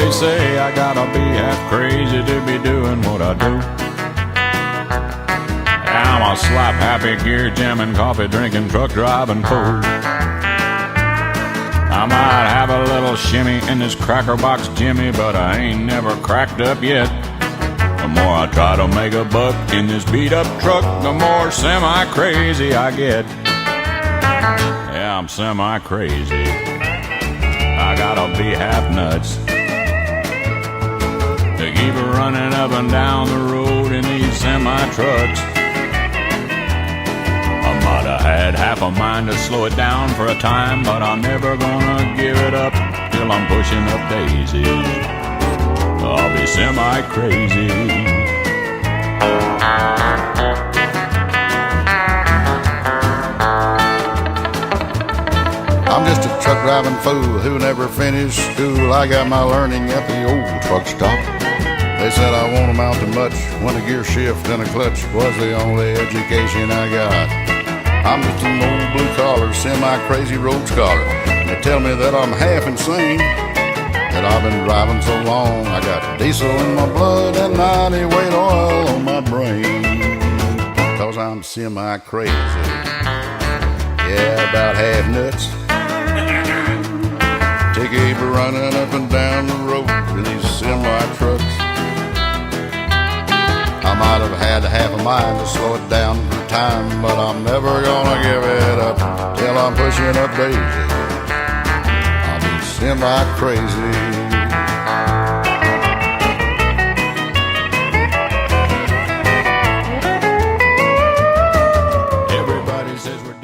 They say I gotta be half crazy to be doing what I do. I'm a slap happy, gear jamming, coffee drinking, truck driving fool. I might have a little shimmy in this cracker box Jimmy, but I ain't never cracked up yet. The more I try to make a buck in this beat up truck, the more semi-crazy I get. Yeah, I'm semi-crazy. I gotta be half nuts to keep running up and down the road in these semi-trucks. I might have had half a mind to slow it down for a time, but I'm never gonna give it up till I'm pushing up daisies. I'll be semi-crazy. I'm just a truck driving fool who never finished school. I got my learning at the old truck stop. They said I won't amount to much when a gear shift and a clutch was the only education I got. I'm just an old blue collar, semi-crazy road scholar. They tell me that I'm half insane, that I've been driving so long. I got diesel in my blood and 90 weight oil on my brain, 'cause I'm semi-crazy. Yeah, about half nuts. Take a running up and down the road in these semi-trucks. I might have had half a mind to slow it down for time, but I'm never gonna give it up till I'm pushing up daisy. I'll be semi-crazy. Everybody says we're